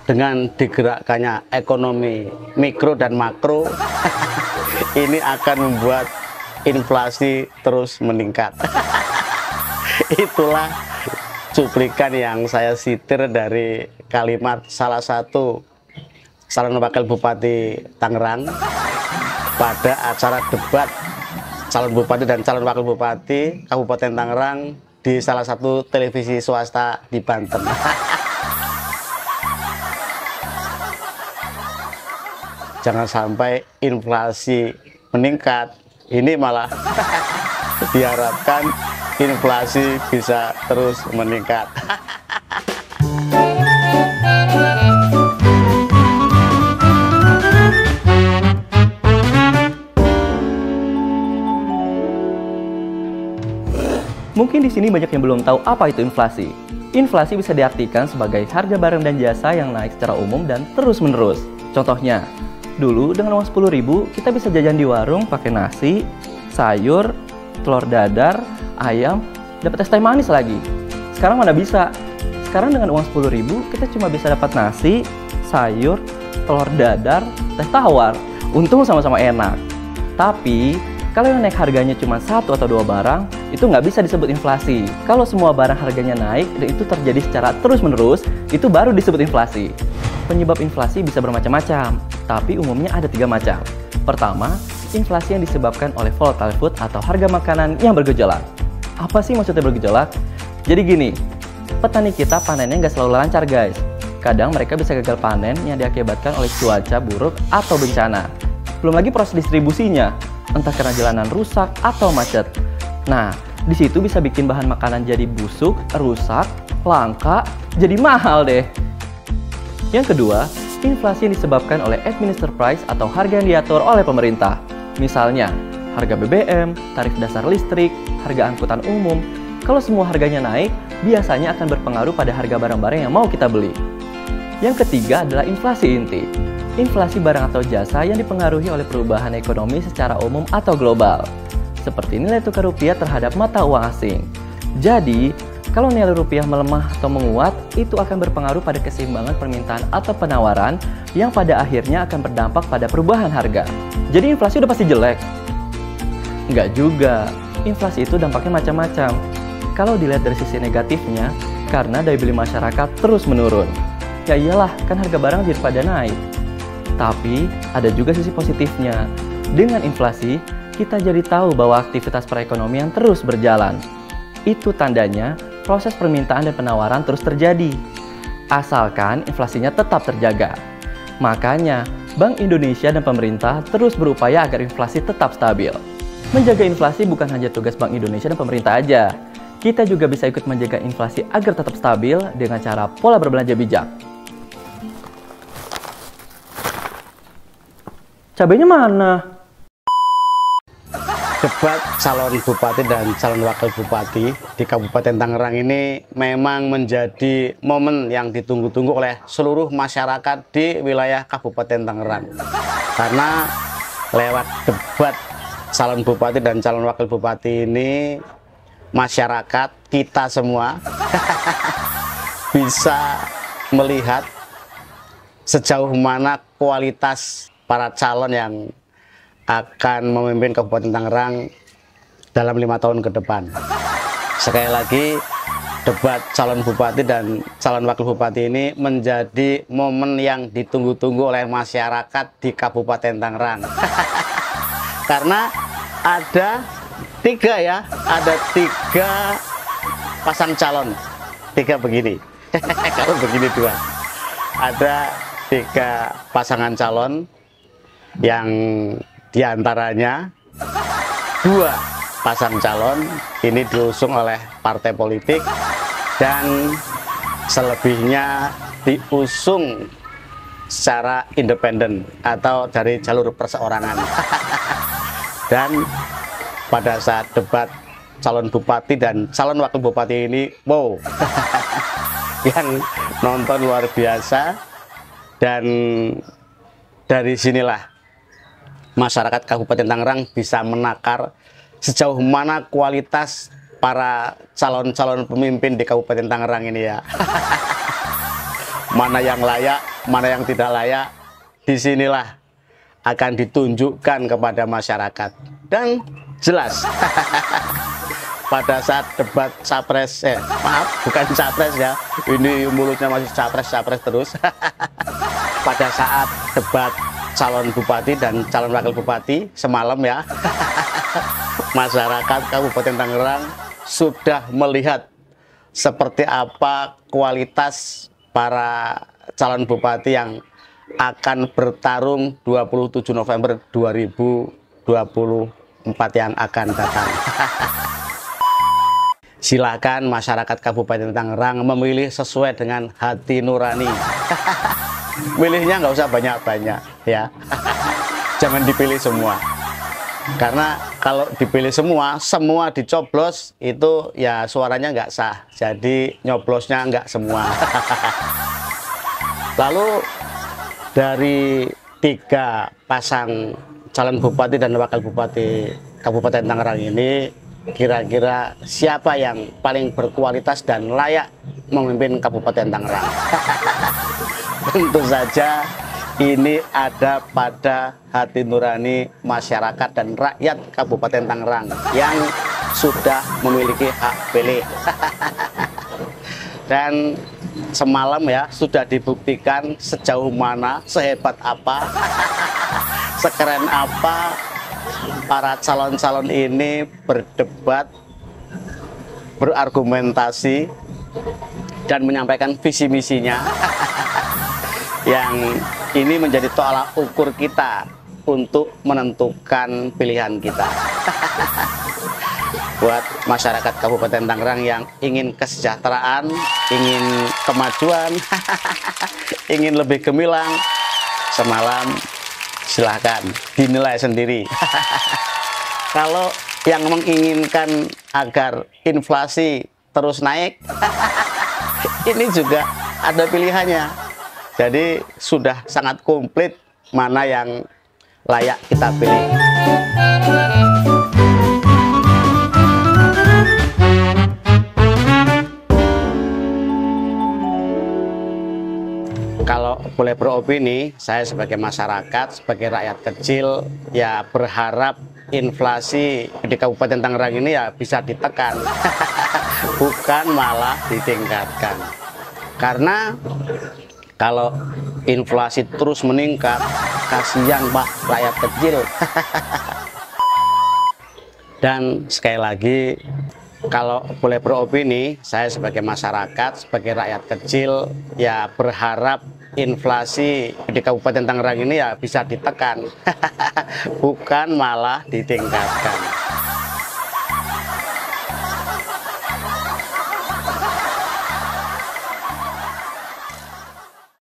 dengan digerakkannya ekonomi mikro dan makro ini akan membuat inflasi terus meningkat. Itulah cuplikan yang saya sitir dari kalimat salah satu calon wakil bupati Tangerang pada acara debat calon bupati dan calon wakil bupati Kabupaten Tangerang di salah satu televisi swasta di Banten. Jangan sampai inflasi meningkat, ini malah diharapkan inflasi bisa terus meningkat. Mungkin di sini banyak yang belum tahu apa itu inflasi. Inflasi bisa diartikan sebagai harga barang dan jasa yang naik secara umum dan terus-menerus. Contohnya, dulu dengan uang 10.000 kita bisa jajan di warung pakai nasi, sayur, telur dadar, ayam, dapat es teh manis lagi. Sekarang mana bisa? Sekarang dengan uang 10.000 kita cuma bisa dapat nasi, sayur, telur dadar, teh tawar. Untung sama-sama enak. Tapi kalau yang naik harganya cuma satu atau dua barang, itu nggak bisa disebut inflasi. Kalau semua barang harganya naik dan itu terjadi secara terus-menerus, itu baru disebut inflasi. Penyebab inflasi bisa bermacam-macam, tapi umumnya ada 3 macam. Pertama, inflasi yang disebabkan oleh volatile food atau harga makanan yang bergejolak. Apa sih maksudnya bergejolak? Jadi gini, petani kita panennya nggak selalu lancar guys. Kadang mereka bisa gagal panen yang diakibatkan oleh cuaca buruk atau bencana. Belum lagi proses distribusinya, entah karena jalanan rusak atau macet. Nah, di situ bisa bikin bahan makanan jadi busuk, rusak, langka, jadi mahal deh. Yang kedua, inflasi yang disebabkan oleh administered price atau harga yang diatur oleh pemerintah. Misalnya, harga BBM, tarif dasar listrik, harga angkutan umum. Kalau semua harganya naik, biasanya akan berpengaruh pada harga barang-barang yang mau kita beli. Yang ketiga adalah inflasi inti. Inflasi barang atau jasa yang dipengaruhi oleh perubahan ekonomi secara umum atau global, seperti nilai tukar rupiah terhadap mata uang asing. Jadi, kalau nilai rupiah melemah atau menguat, itu akan berpengaruh pada keseimbangan permintaan atau penawaran yang pada akhirnya akan berdampak pada perubahan harga. Jadi inflasi udah pasti jelek? Enggak juga. Inflasi itu dampaknya macam-macam. Kalau dilihat dari sisi negatifnya, karena daya beli masyarakat terus menurun. Ya iyalah, kan harga barang jadi pada naik. Tapi, ada juga sisi positifnya. Dengan inflasi, kita jadi tahu bahwa aktivitas perekonomian terus berjalan. Itu tandanya proses permintaan dan penawaran terus terjadi. Asalkan inflasinya tetap terjaga. Makanya, Bank Indonesia dan pemerintah terus berupaya agar inflasi tetap stabil. Menjaga inflasi bukan hanya tugas Bank Indonesia dan pemerintah aja. Kita juga bisa ikut menjaga inflasi agar tetap stabil dengan cara pola berbelanja bijak. Cabenya mana? Debat calon bupati dan calon wakil bupati di Kabupaten Tangerang ini memang menjadi momen yang ditunggu-tunggu oleh seluruh masyarakat di wilayah Kabupaten Tangerang. Karena lewat debat calon bupati dan calon wakil bupati ini, masyarakat kita semua bisa melihat sejauh mana kualitas para calon yang akan memimpin Kabupaten Tangerang dalam 5 tahun ke depan. Sekali lagi, debat calon bupati dan calon wakil bupati ini menjadi momen yang ditunggu-tunggu oleh masyarakat di Kabupaten Tangerang. Karena ada 3 pasang calon, 3 begini. Kalau begini 2, ada 3 pasangan calon yang diantaranya 2 pasang calon ini diusung oleh partai politik dan selebihnya diusung secara independen atau dari jalur perseorangan. Dan pada saat debat calon bupati dan calon wakil bupati ini, wow, yang nonton luar biasa. Dan dari sinilah masyarakat Kabupaten Tangerang bisa menakar sejauh mana kualitas para calon-calon pemimpin di Kabupaten Tangerang ini ya. Mana yang layak, mana yang tidak layak, disinilah akan ditunjukkan kepada masyarakat. Dan jelas pada saat debat capres, maaf bukan capres ya, ini mulutnya masih capres terus. Pada saat debat calon bupati dan calon wakil bupati semalam ya, masyarakat Kabupaten Tangerang sudah melihat seperti apa kualitas para calon bupati yang akan bertarung 27 November 2024 yang akan datang. Silakan masyarakat Kabupaten Tangerang memilih sesuai dengan hati nurani. Milihnya nggak usah banyak-banyak ya. Jangan dipilih semua. Karena kalau dipilih semua dicoblos itu ya suaranya nggak sah. Jadi nyoblosnya nggak semua. Lalu dari 3 pasang calon bupati dan wakil bupati Kabupaten Tangerang ini, kira-kira siapa yang paling berkualitas dan layak memimpin Kabupaten Tangerang? Tentu saja ini ada pada hati nurani masyarakat dan rakyat Kabupaten Tangerang yang sudah memiliki hak pilih. Dan semalam ya sudah dibuktikan sejauh mana, sehebat apa, sekeren apa para calon-calon ini berdebat, berargumentasi, dan menyampaikan visi misinya. Yang ini menjadi tolak ukur kita untuk menentukan pilihan kita. Buat masyarakat Kabupaten Tangerang yang ingin kesejahteraan, ingin kemajuan, ingin lebih gemilang, semalam silahkan dinilai sendiri. Kalau yang menginginkan agar inflasi terus naik, ini juga ada pilihannya. Jadi sudah sangat komplit mana yang layak kita pilih. Kalau boleh beropini, saya sebagai masyarakat, sebagai rakyat kecil, ya berharap inflasi di Kabupaten Tangerang ini ya bisa ditekan, bukan malah ditingkatkan. Karena kalau inflasi terus meningkat, kasihan Pak rakyat kecil. Dan sekali lagi, kalau boleh beropini, saya sebagai masyarakat, sebagai rakyat kecil, ya berharap inflasi di Kabupaten Tangerang ini ya bisa ditekan, bukan malah ditingkatkan.